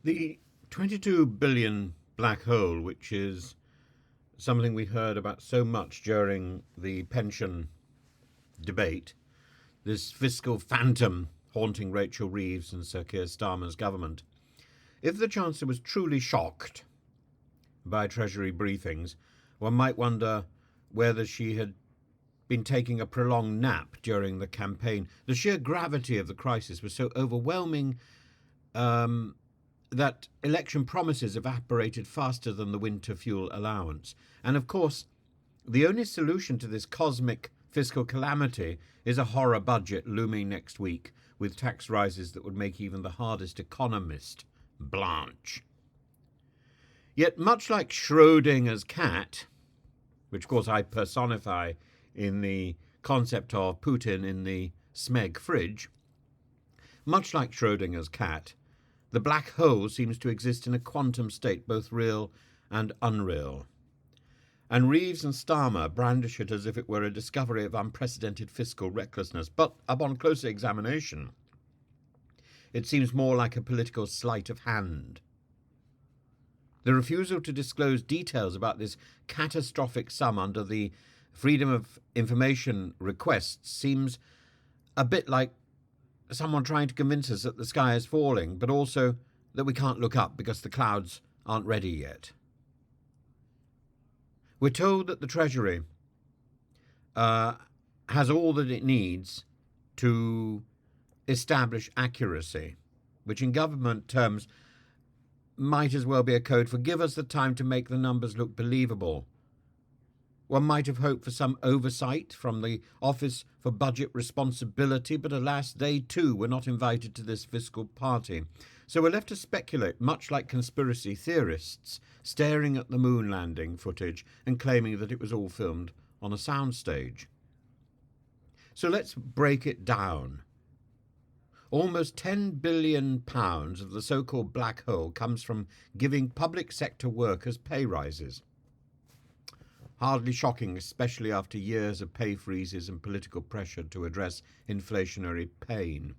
The 22 billion black hole, which is something we heard about so much during the pension debate, this fiscal phantom haunting Rachel Reeves and Sir Keir Starmer's government. If the Chancellor was truly shocked by Treasury briefings, one might wonder whether she had been taking a prolonged nap during the campaign. The sheer gravity of the crisis was so overwhelming that election promises evaporated faster than the winter fuel allowance. And of course, the only solution to this cosmic fiscal calamity is a horror budget looming next week, with tax rises that would make even the hardest economist blanch. Yet, much like Schrodinger's cat, which of course I personify in the concept of Putin in the Smeg fridge, much like Schrodinger's cat, the black hole seems to exist in a quantum state, both real and unreal. And Reeves and Starmer brandish it as if it were a discovery of unprecedented fiscal recklessness. But upon closer examination, it seems more like a political sleight of hand. The refusal to disclose details about this catastrophic sum under the Freedom of Information requests seems a bit like someone trying to convince us that the sky is falling, but also that we can't look up because the clouds aren't ready yet. We're told that the Treasury has all that it needs to establish accuracy, which in government terms might as well be a code for give us the time to make the numbers look believable. One might have hoped for some oversight from the Office for Budget Responsibility, but alas, they too were not invited to this fiscal party. So we're left to speculate, much like conspiracy theorists, staring at the moon landing footage and claiming that it was all filmed on a soundstage. So let's break it down. Almost £10 billion of the so-called black hole comes from giving public sector workers pay rises. Hardly shocking, especially after years of pay freezes and political pressure to address inflationary pain.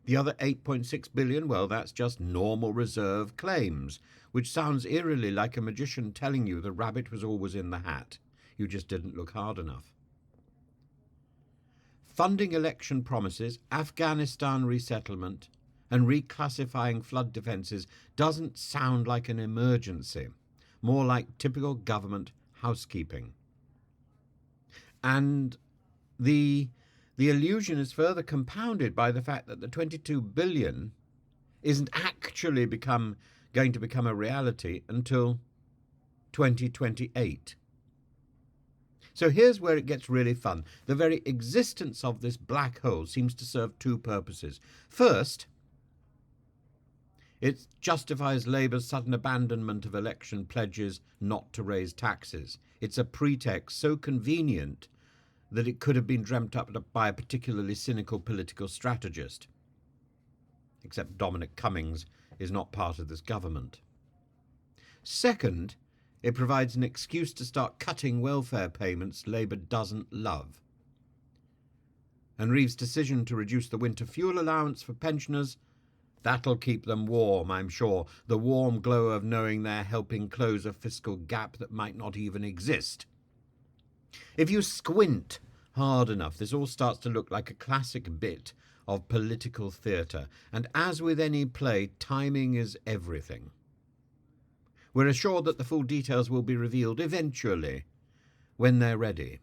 The other 8.6 billion, well, that's just normal reserve claims, which sounds eerily like a magician telling you the rabbit was always in the hat. You just didn't look hard enough. Funding election promises, Afghanistan resettlement, and reclassifying flood defences doesn't sound like an emergency, more like typical government housekeeping. And the illusion is further compounded by the fact that the 22 billion isn't actually going to become a reality until 2028. So here's where it gets really fun. The very existence of this black hole seems to serve two purposes. First, it justifies Labour's sudden abandonment of election pledges not to raise taxes. It's a pretext so convenient that it could have been dreamt up by a particularly cynical political strategist. Except Dominic Cummings is not part of this government. Second, it provides an excuse to start cutting welfare payments Labour doesn't love. And Reeves' decision to reduce the winter fuel allowance for pensioners, that'll keep them warm, I'm sure. The warm glow of knowing they're helping close a fiscal gap that might not even exist. If you squint hard enough, this all starts to look like a classic bit of political theatre. And as with any play, timing is everything. We're assured that the full details will be revealed eventually, when they're ready.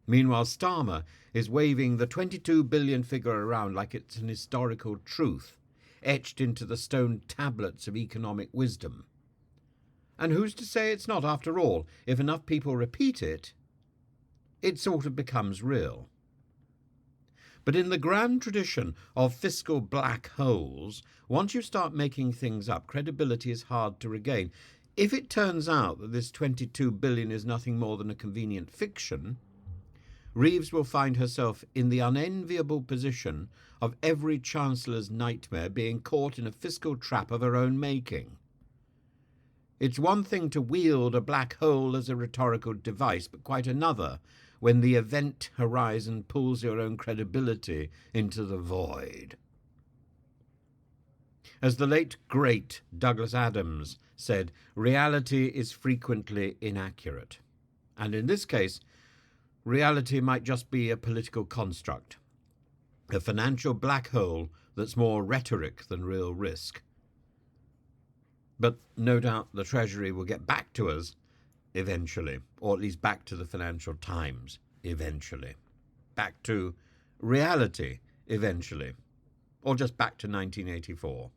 Meanwhile, Starmer is waving the 22 billion figure around like it's an historical truth, etched into the stone tablets of economic wisdom. And who's to say it's not, after all? If enough people repeat it, it sort of becomes real. But in the grand tradition of fiscal black holes, once you start making things up, credibility is hard to regain. If it turns out that this 22 billion is nothing more than a convenient fiction, Reeves will find herself in the unenviable position of every chancellor's nightmare, being caught in a fiscal trap of her own making. It's one thing to wield a black hole as a rhetorical device, but quite another when the event horizon pulls your own credibility into the void. As the late great Douglas Adams said, reality is frequently inaccurate. And in this case, reality might just be a political construct, a financial black hole that's more rhetoric than real risk. But no doubt the Treasury will get back to us eventually, or at least back to the Financial Times eventually, back to reality eventually, or just back to 1984.